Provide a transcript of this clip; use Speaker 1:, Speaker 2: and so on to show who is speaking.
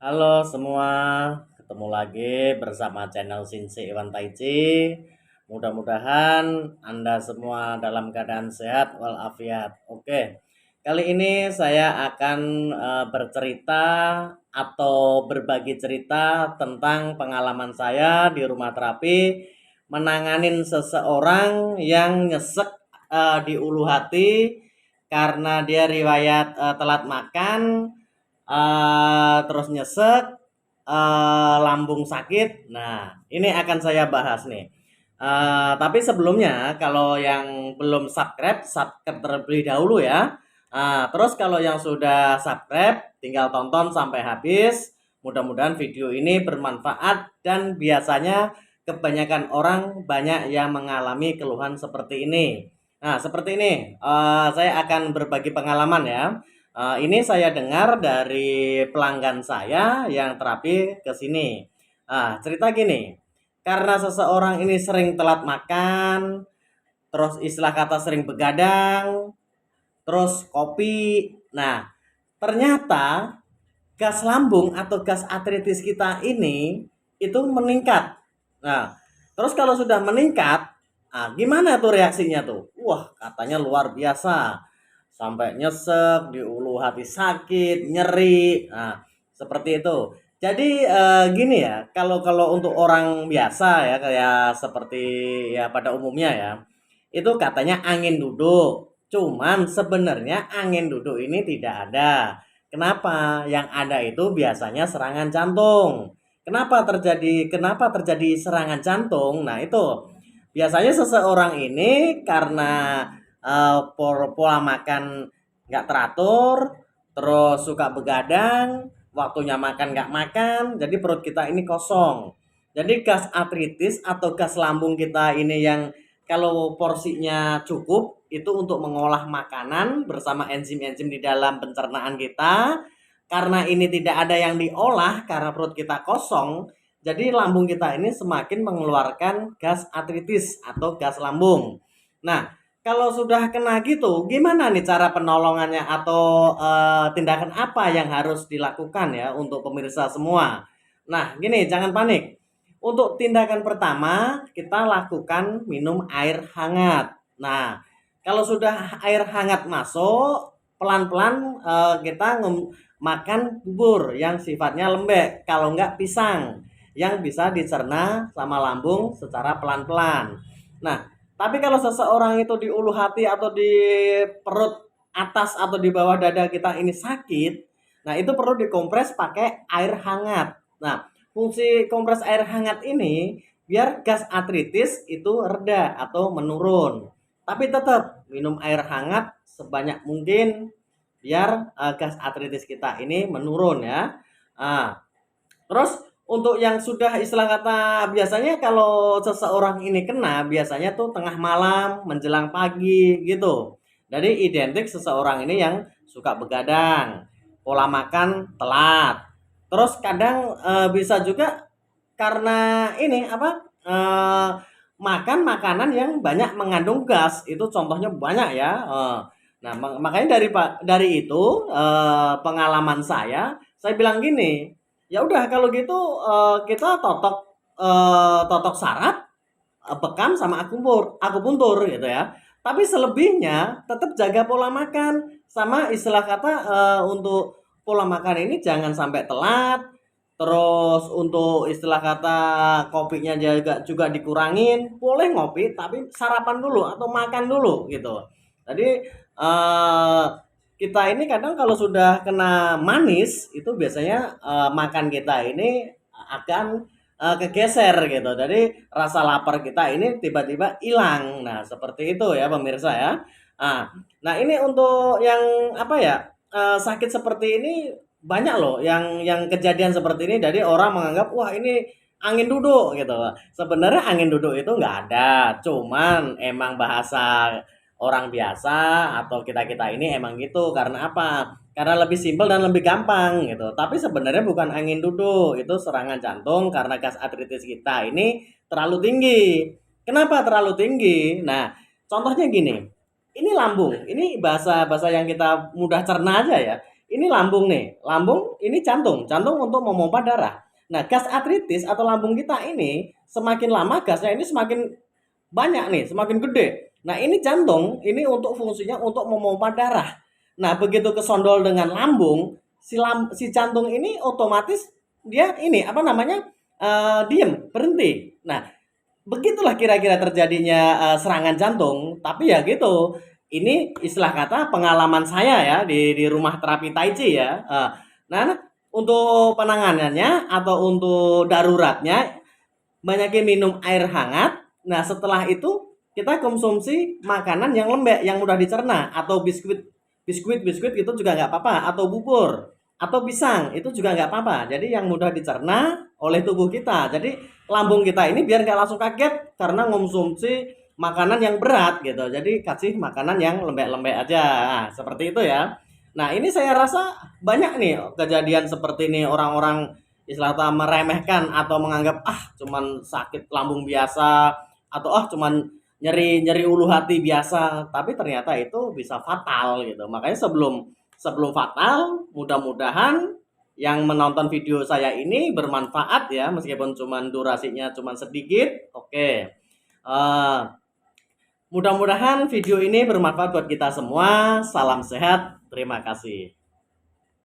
Speaker 1: Halo semua, ketemu lagi bersama channel Shinse Iwan Taichi. Mudah-mudahan Anda semua dalam keadaan sehat walafiat. Oke, kali ini saya akan bercerita atau berbagi cerita tentang pengalaman saya di rumah terapi menanganin seseorang yang nyesek di ulu hati karena dia riwayat telat makan, terus nyesek, lambung sakit. Nah, ini akan saya bahas nih. Tapi sebelumnya kalau yang belum subscribe terlebih dahulu ya. Terus kalau yang sudah subscribe, tinggal tonton sampai habis. Mudah-mudahan video ini bermanfaat dan biasanya kebanyakan orang banyak yang mengalami keluhan seperti ini. Nah, seperti ini, saya akan berbagi pengalaman ya. Ini saya dengar dari pelanggan saya yang terapi ke sini. Cerita gini, karena seseorang ini sering telat makan, terus istilah kata sering begadang, terus kopi. Nah, ternyata gas lambung atau gas artritis kita ini itu meningkat. Nah, terus kalau sudah meningkat, gimana tuh reaksinya tuh? Wah, katanya luar biasa. Sampai nyesek, di ulu hati sakit, nyeri. Nah, seperti itu. Jadi gini ya, kalau kalau untuk orang biasa ya kayak seperti ya pada umumnya ya, itu katanya angin duduk. Cuman sebenarnya angin duduk ini tidak ada. Kenapa? Yang ada itu biasanya serangan jantung. Kenapa terjadi serangan jantung? Nah, itu biasanya seseorang ini karena pola makan nggak teratur, terus suka begadang, waktunya makan nggak makan, jadi perut kita ini kosong. Jadi gas artritis atau gas lambung kita ini yang kalau porsinya cukup itu untuk mengolah makanan bersama enzim-enzim di dalam pencernaan kita. Karena ini tidak ada yang diolah karena perut kita kosong, jadi lambung kita ini semakin mengeluarkan gas artritis atau gas lambung. Nah, kalau sudah kena gitu, gimana nih cara penolongannya atau tindakan apa yang harus dilakukan ya untuk pemirsa semua? Nah, gini, jangan panik. Untuk tindakan pertama, kita lakukan minum air hangat. Nah, kalau sudah air hangat masuk, pelan-pelan kita makan bubur yang sifatnya lembek. Kalau enggak pisang yang bisa dicerna sama lambung secara pelan-pelan. Nah, tapi kalau seseorang itu di ulu hati atau di perut atas atau di bawah dada kita ini sakit, nah itu perlu dikompres pakai air hangat. Nah, fungsi kompres air hangat ini biar gas artritis itu reda atau menurun. Tapi tetap minum air hangat sebanyak mungkin biar gas artritis kita ini menurun ya. Nah, terus untuk yang sudah istilah kata biasanya kalau seseorang ini kena biasanya tuh tengah malam menjelang pagi gitu. Jadi identik seseorang ini yang suka begadang, pola makan telat. Terus kadang bisa juga karena ini apa makan makanan yang banyak mengandung gas. Itu contohnya banyak ya. Nah, makanya dari itu pengalaman saya bilang gini, ya udah kalau gitu kita totok saraf, bekam sama akupuntur gitu ya. Tapi selebihnya tetap jaga pola makan sama istilah kata untuk pola makan ini jangan sampai telat. Terus untuk istilah kata kopinya juga dikurangin. Boleh ngopi tapi sarapan dulu atau makan dulu gitu. Jadi eh, kita ini kadang kalau sudah kena manis itu biasanya makan kita ini akan kegeser gitu. Jadi rasa lapar kita ini tiba-tiba hilang. Nah, seperti itu ya pemirsa ya. Nah, nah ini untuk yang apa ya? Sakit seperti ini banyak loh yang kejadian seperti ini dari orang menganggap wah ini angin duduk gitu. Sebenarnya angin duduk itu nggak ada, cuman emang bahasa orang biasa atau kita-kita ini emang gitu. Karena apa? Karena lebih simpel dan lebih gampang gitu. Tapi sebenarnya bukan angin duduk, itu serangan jantung karena gas artritis kita ini terlalu tinggi. Kenapa terlalu tinggi? Nah, contohnya gini. Ini lambung, ini bahasa-bahasa yang kita mudah cerna aja ya. ini lambung nih, lambung ini jantung, jantung untuk memompa darah. Nah, gas artritis atau lambung kita ini semakin lama gasnya ini semakin banyak nih, semakin gede. Nah, ini jantung, ini untuk fungsinya untuk memompa darah. Nah, begitu kesondol dengan lambung, si jantung ini otomatis dia ini apa namanya? Diem, berhenti. Nah, begitulah kira-kira terjadinya serangan jantung. Tapi ya gitu, ini istilah kata pengalaman saya ya di rumah terapi Tai Chi ya. Nah, untuk penanganannya atau untuk daruratnya banyakin minum air hangat. Nah, setelah itu kita konsumsi makanan yang lembek, yang mudah dicerna, atau biskuit gitu juga nggak apa-apa, atau bubur, atau pisang itu juga nggak apa-apa. Jadi yang mudah dicerna oleh tubuh kita. Jadi lambung kita ini biar nggak langsung kaget karena konsumsi makanan yang berat gitu. Jadi kasih makanan yang lembek-lembek aja. Nah, seperti itu ya. Nah, ini saya rasa banyak nih kejadian seperti ini orang-orang istilah kata meremehkan atau menganggap cuman sakit lambung biasa atau cuman nyeri nyeri ulu hati biasa, tapi ternyata itu bisa fatal gitu. Makanya sebelum sebelum fatal, mudah-mudahan yang menonton video saya ini bermanfaat ya, meskipun cuman durasinya cuman sedikit. Oke. Eh, mudah-mudahan video ini bermanfaat buat kita semua. Salam sehat. Terima kasih.